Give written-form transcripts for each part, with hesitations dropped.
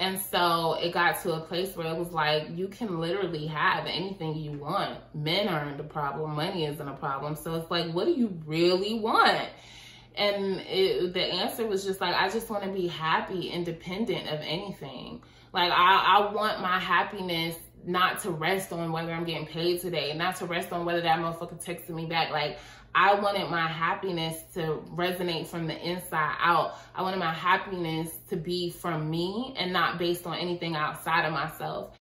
And so it got to a place where it was like, you can literally have anything you want. Men aren't the problem. Money isn't a problem. So it's like, what do you really want? And the answer was just like, I just want to be happy, independent of anything. Like, I want my happiness not to rest on whether I'm getting paid today, not to rest on whether that motherfucker texted me back. Like, I wanted my happiness to resonate from the inside out. I wanted my happiness to be from me and not based on anything outside of myself.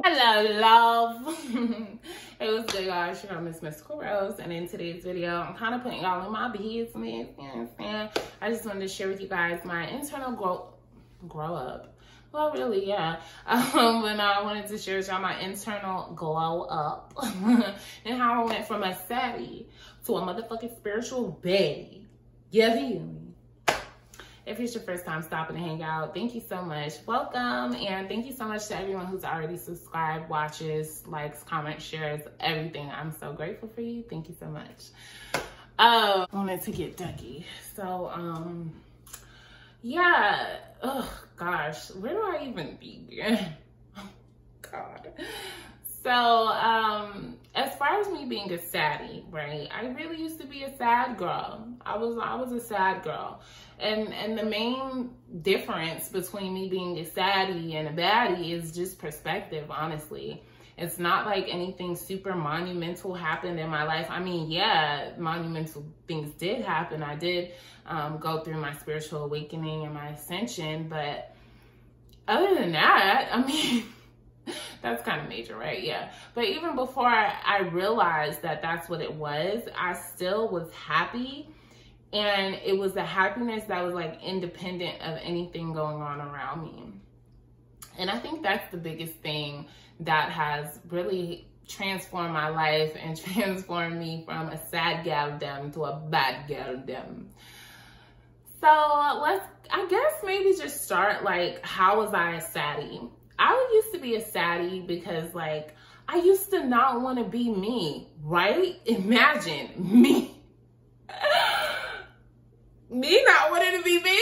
Hello, love. It was good, guys. You know, Miss Rose. And in today's video, I'm kind of putting y'all in my business. You know what I'm saying? I just wanted to share with you guys my internal grow up. Well, really, yeah. But I wanted to share with y'all my internal glow up and how I went from a savvy to a motherfucking spiritual baby. You feel me? If it's your first time stopping to hang out, thank you so much. Welcome, and thank you so much to everyone who's already subscribed, watches, likes, comments, shares, everything. I'm so grateful for you. Thank you so much. I wanted to get ducky. So, yeah. Oh, gosh. Where do I even begin? Oh, God. So, as far as me being a saddie, right? I really used to be a sad girl. I was a sad girl. And the main difference between me being a saddie and a baddie is just perspective, honestly. It's not like anything super monumental happened in my life. I mean, yeah, monumental things did happen. I did go through my spiritual awakening and my ascension. But other than that, I mean, that's kind of major, right? Yeah. But even before I realized that that's what it was, I still was happy. And it was a happiness that was like independent of anything going on around me. And I think that's the biggest thing that has really transformed my life and transformed me from a sad galdem to a bad galdem. So I guess maybe just start like, how was I a saddie? I used to be a saddie because like, I used to not want to be me, right? Imagine me. Me not wanting to be me?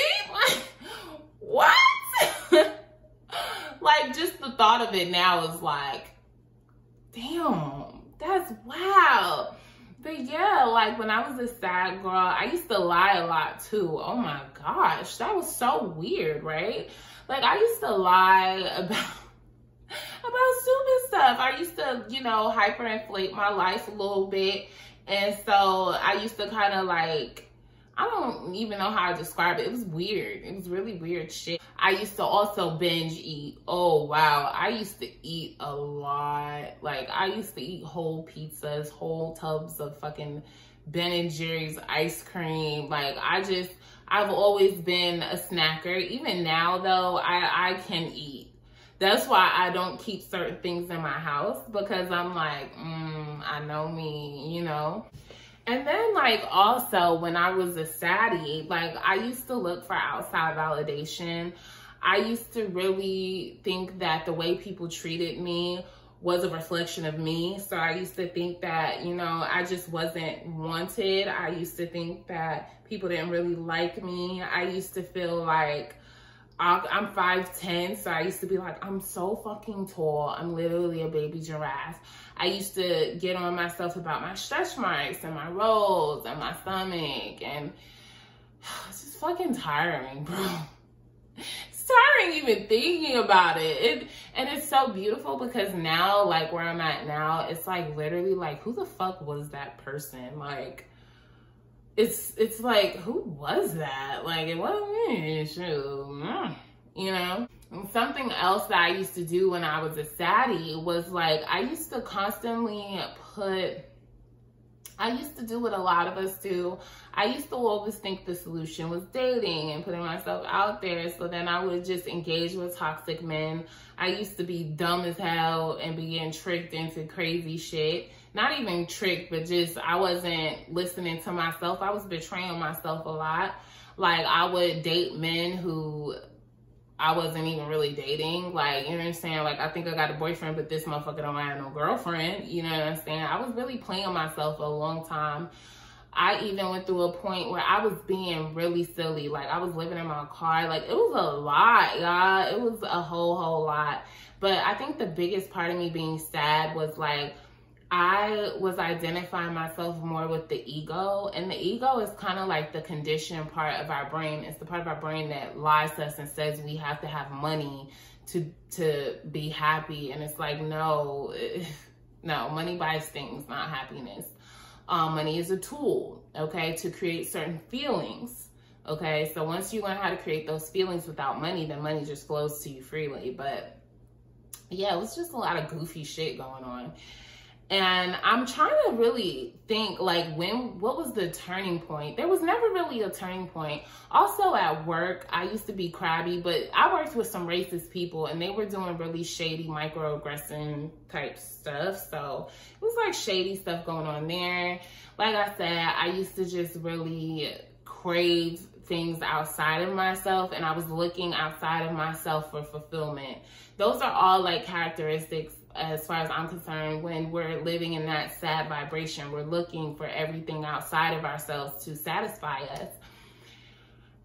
What? Like, just the thought of it now is like, damn, that's wild. But yeah, like when I was a sad girl, I used to lie a lot too. Oh my gosh, that was so weird, right? Like I used to lie about stupid stuff. I used to, you know, hyperinflate my life a little bit. And so I used to kind of like, I don't even know how to describe it. It was weird. It was really weird shit. I used to also binge eat. Oh, wow. I used to eat a lot. Like, I used to eat whole pizzas, whole tubs of fucking Ben & Jerry's ice cream. Like, I've always been a snacker. Even now, though, I can eat. That's why I don't keep certain things in my house, because I'm like, I know me, you know? And then like also when I was a saddie, like I used to look for outside validation. I used to really think that the way people treated me was a reflection of me. So I used to think that, you know, I just wasn't wanted. I used to think that people didn't really like me. I used to feel like I'm 5'10", so I used to be like, I'm so fucking tall. I'm literally a baby giraffe. I used to get on myself about my stretch marks and my rolls and my stomach, and it's just fucking tiring, bro. It's tiring even thinking about it. And it's so beautiful because now, like where I'm at now, it's like literally like, who the fuck was that person? Like, it's like, who was that? Like, it wasn't me, shoot, you know? And something else that I used to do when I was a saddie was like, I used to constantly I used to do what a lot of us do. I used to always think the solution was dating and putting myself out there. So then I would just engage with toxic men. I used to be dumb as hell and be getting tricked into crazy shit. Not even tricked, but just I wasn't listening to myself. I was betraying myself a lot. Like I would date men who I wasn't even really dating. Like, you know what I'm saying? Like, I think I got a boyfriend, but this motherfucker don't have no girlfriend. You know what I'm saying? I was really playing myself for a long time. I even went through a point where I was being really silly. Like, I was living in my car. Like, it was a lot, y'all. It was a whole lot. But I think the biggest part of me being sad was like, I was identifying myself more with the ego. And the ego is kind of like the conditioned part of our brain. It's the part of our brain that lies to us and says we have to have money to be happy. And it's like, no, money buys things, not happiness. Money is a tool, okay, to create certain feelings, okay? So once you learn how to create those feelings without money, then money just flows to you freely. But yeah, it was just a lot of goofy shit going on. And I'm trying to really think, like, what was the turning point? There was never really a turning point. Also at work, I used to be crabby, but I worked with some racist people and they were doing really shady microaggression type stuff. So it was like shady stuff going on there. Like I said, I used to just really crave things outside of myself, and I was looking outside of myself for fulfillment. Those are all like characteristics, as far as I'm concerned, when we're living in that sad vibration. We're looking for everything outside of ourselves to satisfy us.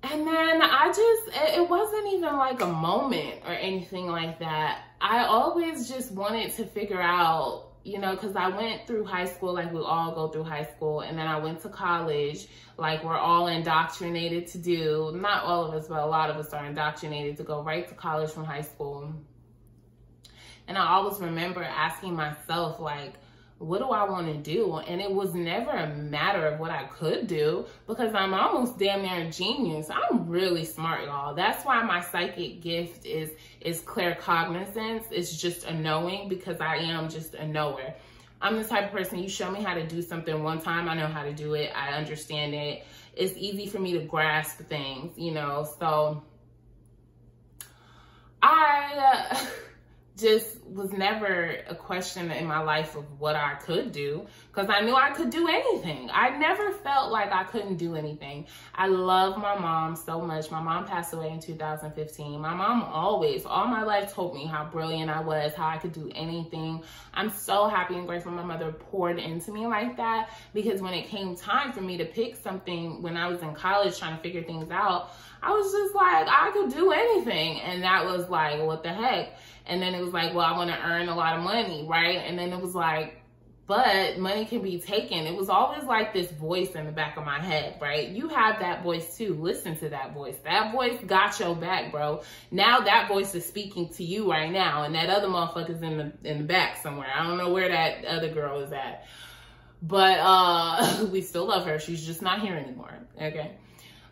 And then it wasn't even like a moment or anything like that. I always just wanted to figure out, you know, because I went through high school like we all go through high school, and then I went to college like we're all indoctrinated to do. Not all of us, but a lot of us are indoctrinated to go right to college from high school. And I always remember asking myself, like, what do I want to do? And it was never a matter of what I could do, because I'm almost damn near a genius. I'm really smart, y'all. That's why my psychic gift is claircognizance. It's just a knowing, because I am just a knower. I'm the type of person, you show me how to do something one time, I know how to do it. I understand it. It's easy for me to grasp things, you know. So I just was never a question in my life of what I could do, because I knew I could do anything. I never felt like I couldn't do anything. I love my mom so much. My mom passed away in 2015. My mom always, all my life, told me how brilliant I was, how I could do anything. I'm so happy and grateful my mother poured into me like that, because when it came time for me to pick something when I was in college trying to figure things out, I was just like, I could do anything. And that was like, what the heck? And then it was like, well, I want to earn a lot of money, right? And then it was like, but money can be taken. It was always like this voice in the back of my head, right? You have that voice too. Listen to that voice. That voice got your back, bro. Now that voice is speaking to you right now, and that other motherfucker's in the back somewhere. I don't know where that other girl is at, but we still love her. She's just not here anymore, okay?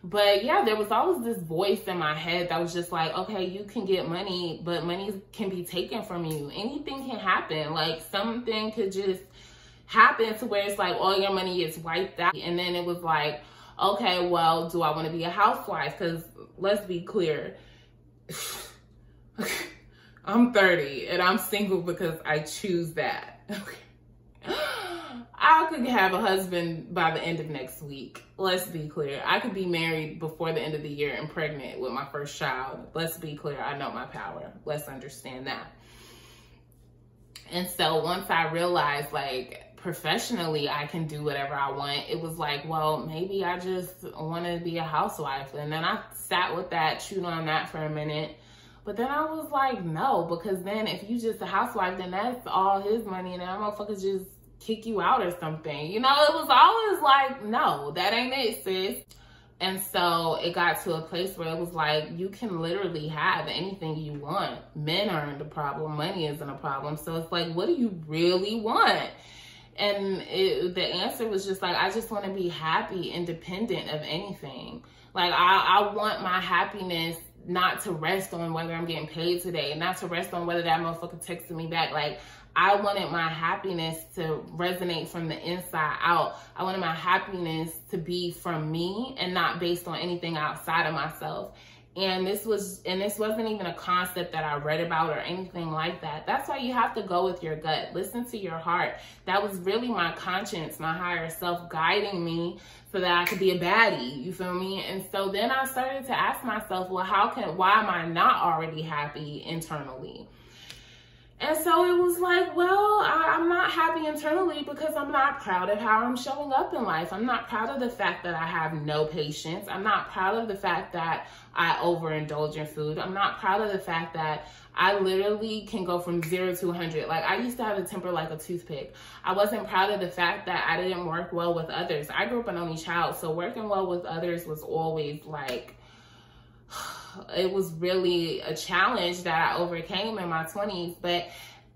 But yeah, there was always this voice in my head that was just like, okay, you can get money, but money can be taken from you. Anything can happen. Like, something could just happen to where it's like all your money gets wiped out. And then it was like, okay, well, do I want to be a housewife? Because let's be clear, I'm 30 and I'm single because I choose that. Okay. I could have a husband by the end of next week. Let's be clear. I could be married before the end of the year and pregnant with my first child. Let's be clear. I know my power. Let's understand that. And so once I realized, like, professionally I can do whatever I want, it was like, well, maybe I just want to be a housewife. And then I sat with that, chewed on that for a minute. But then I was like, no, because then if you just a housewife, then that's all his money, and that motherfucker just kick you out or something. You know, it was always like, no, that ain't it, sis. And so it got to a place where it was like, you can literally have anything you want. Men aren't a problem. Money isn't a problem. So it's like, what do you really want? And the answer was just like, I just want to be happy, independent of anything. Like, I want my happiness not to rest on whether I'm getting paid today, not to rest on whether that motherfucker texted me back. Like, I wanted my happiness to resonate from the inside out. I wanted my happiness to be from me and not based on anything outside of myself. And this wasn't even a concept that I read about or anything like that. That's why you have to go with your gut. Listen to your heart. That was really my conscience, my higher self guiding me so that I could be a baddie. You feel me? And so then I started to ask myself, well, why am I not already happy internally? And so it was like, well, I'm not happy internally because I'm not proud of how I'm showing up in life. I'm not proud of the fact that I have no patience. I'm not proud of the fact that I overindulge in food. I'm not proud of the fact that I literally can go from 0 to 100. Like, I used to have a temper like a toothpick. I wasn't proud of the fact that I didn't work well with others. I grew up an only child, so working well with others was always like, it was really a challenge that I overcame in my 20s. But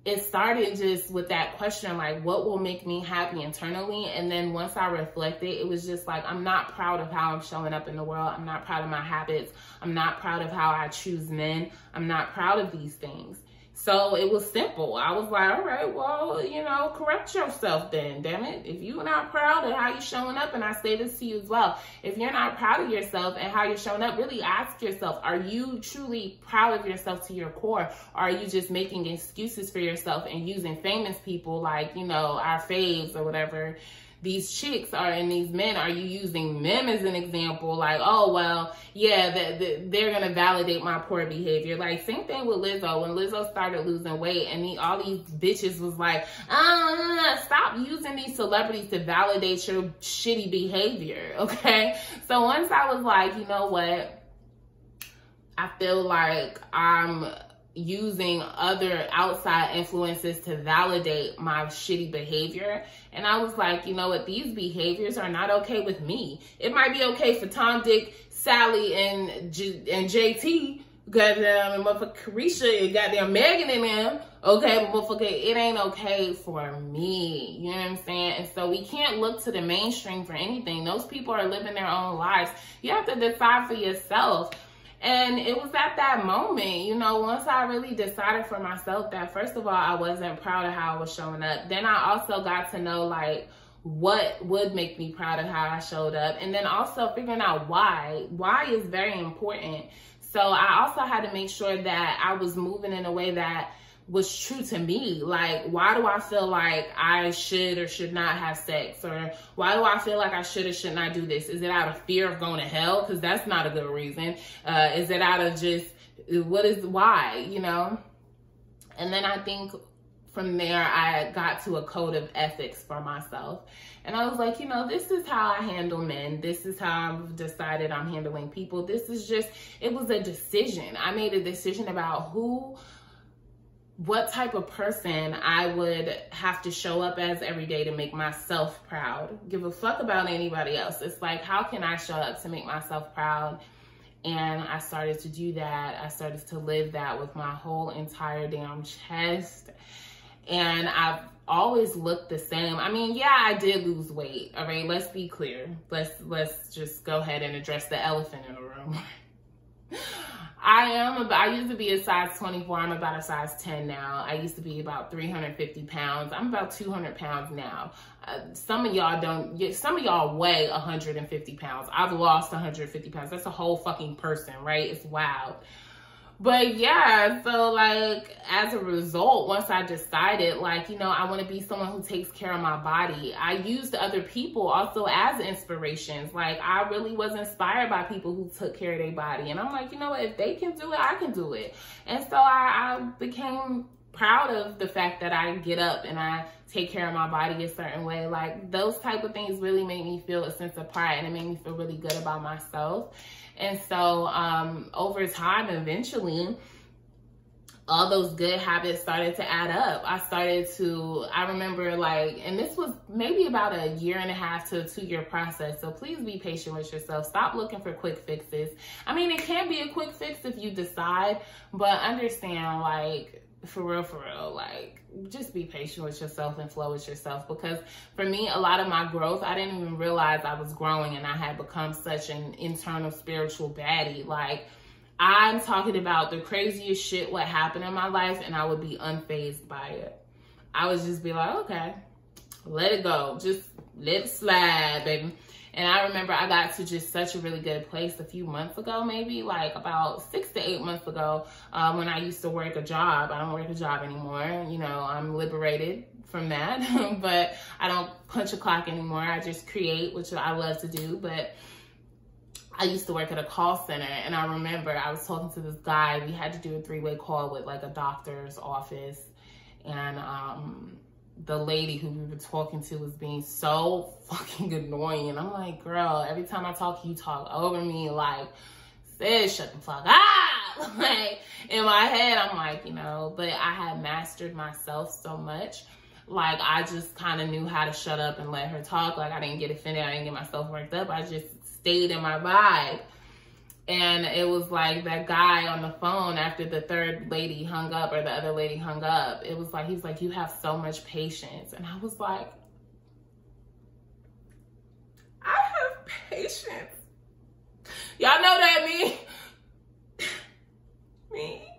it started just with that question, like, what will make me happy internally? And then once I reflected, it was just like, I'm not proud of how I'm showing up in the world. I'm not proud of my habits. I'm not proud of how I choose men. I'm not proud of these things. So it was simple. I was like, all right, well, you know, correct yourself then, damn it. If you're not proud of how you're showing up, and I say this to you as well, if you're not proud of yourself and how you're showing up, really ask yourself, are you truly proud of yourself to your core? Or are you just making excuses for yourself and using famous people like, you know, our faves or whatever, these chicks are, and these men, are you using them as an example? Like, oh, well, yeah, they're going to validate my poor behavior. Like, same thing with Lizzo. When Lizzo started losing weight and all these bitches was like, stop using these celebrities to validate your shitty behavior, okay? So once I was like, you know what? I feel like I'm using other outside influences to validate my shitty behavior. And I was like, you know what? These behaviors are not okay with me. It might be okay for Tom, Dick, Sally, and JT, goddamn, and motherfucker Carisha, and goddamn Megan and them. Okay, but motherfucker, it ain't okay for me. You know what I'm saying? And so we can't look to the mainstream for anything. Those people are living their own lives. You have to decide for yourself. And it was at that moment, you know, once I really decided for myself that, first of all, I wasn't proud of how I was showing up. Then I also got to know, like, what would make me proud of how I showed up. And then also figuring out why. Why is very important. So I also had to make sure that I was moving in a way that was true to me. Like, why do I feel like I should or should not have sex? Or why do I feel like I should or should not do this? Is it out of fear of going to hell? Because that's not a good reason. Is it out of just, why, you know? And then I think from there, I got to a code of ethics for myself. And I was like, you know, this is how I handle men. This is how I've decided I'm handling people. This is just, it was a decision. I made a decision about what type of person I would have to show up as every day to make myself proud. Give a fuck about anybody else. It's like, how can I show up to make myself proud? And I started to do that. I started to live that with my whole entire damn chest. And I've always looked the same. I mean, yeah, I did lose weight. All right, let's be clear. Let's just go ahead and address the elephant in the room. I used to be a size 24. I'm about a size 10 now. I used to be about 350 pounds. I'm about 200 pounds now. Some of y'all weigh 150 pounds. I've lost 150 pounds. That's a whole fucking person, right? It's wild. But yeah, so like, as a result, once I decided, like, you know, I want to be someone who takes care of my body, I used other people also as inspirations. Like, I really was inspired by people who took care of their body. And I'm like, you know what, if they can do it, I can do it. And so I became proud of the fact that I get up and I take care of my body a certain way. Like, those type of things really made me feel a sense of pride, and it made me feel really good about myself. And so over time, eventually, all those good habits started to add up. I remember, like, and this was maybe about a 1.5 to a 2-year process. So please be patient with yourself. Stop looking for quick fixes. I mean, it can be a quick fix if you decide, but understand, like, for real, like, just be patient with yourself and flow with yourself. Because for me, a lot of my growth, I didn't even realize I was growing, and I had become such an internal spiritual baddie. Like, I'm talking about the craziest shit what happened in my life, and I would be unfazed by it. I would just be like, okay, let it go. Just let it slide, baby. And I remember I got to just such a really good place a few months ago, maybe like about 6 to 8 months ago, when I used to work a job. I don't work a job anymore. You know, I'm liberated from that, but I don't punch a clock anymore. I just create, which I love to do. But I used to work at a call center, and I remember I was talking to this guy. We had to do a 3-way call with like a doctor's office. And the lady who we were talking to was being so fucking annoying. And I'm like, girl, every time I talk, you talk over me. Like, sis, shut the fuck up. Like, in my head, I'm like, you know, but I had mastered myself so much. Like, I just kind of knew how to shut up and let her talk. Like, I didn't get offended. I didn't get myself worked up. I just stayed in my vibe. And it was like that guy on the phone after the third lady hung up, or the other lady hung up. It was like, he was like, you have so much patience. And I was like, I have patience. Y'all know that me? Me?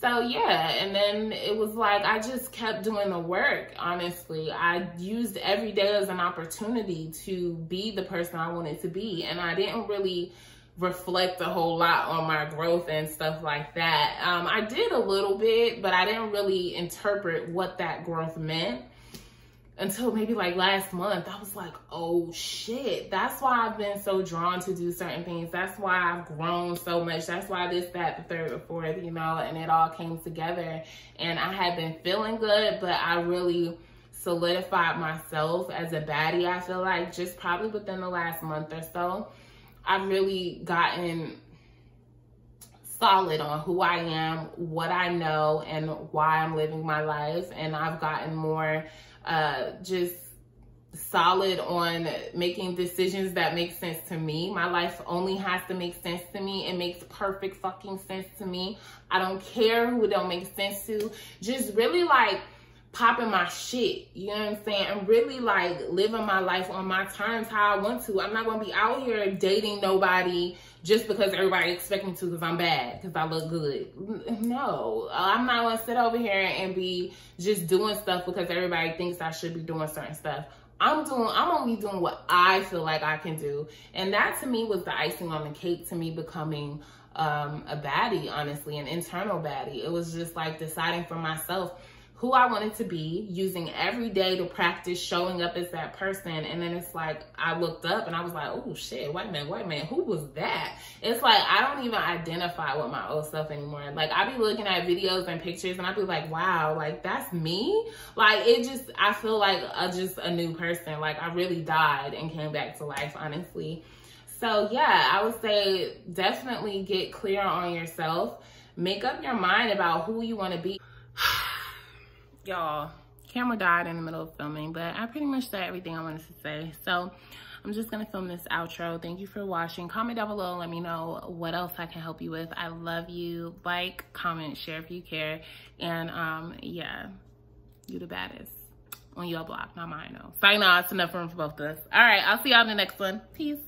So yeah, and then it was like, I just kept doing the work, honestly. I used every day as an opportunity to be the person I wanted to be. And I didn't really reflect a whole lot on my growth and stuff like that. I did a little bit, but I didn't really interpret what that growth meant until maybe like last month. I was like, oh shit, that's why I've been so drawn to do certain things. That's why I've grown so much. That's why this, that, the third, the fourth, you know, and it all came together. And I had been feeling good, but I really solidified myself as a baddie, I feel like, just probably within the last month or so. I've really gotten solid on who I am, what I know, and why I'm living my life. And I've gotten more just solid on making decisions that make sense to me. My life only has to make sense to me. It makes perfect fucking sense to me. I don't care who it don't make sense to. Just really like popping my shit, you know what I'm saying? And really like living my life on my terms, how I want to. I'm not gonna be out here dating nobody just because everybody expects me to because I'm bad, because I look good. No, I'm not gonna sit over here and be just doing stuff because everybody thinks I should be doing certain stuff. I'm only doing what I feel like I can do. And that to me was the icing on the cake to me becoming a baddie, honestly, an internal baddie. It was just like deciding for myself who I wanted to be, using every day to practice showing up as that person. And then it's like, I looked up and I was like, oh shit, wait a minute, who was that? It's like, I don't even identify with my old self anymore. Like, I be looking at videos and pictures and I be like, wow, like that's me? Like, it just, I feel like just a new person. Like, I really died and came back to life, honestly. So yeah, I would say definitely get clear on yourself. Make up your mind about who you want to be. Y'all, camera died in the middle of filming, but I pretty much said everything I wanted to say. So I'm just gonna film this outro. Thank you for watching. Comment down below, let me know what else I can help you with. I love you. Like, comment, share if you care. And yeah, you the baddest on your block, not mine though. Sign off, it's enough room for both of us. All right, I'll see y'all in the next one. Peace.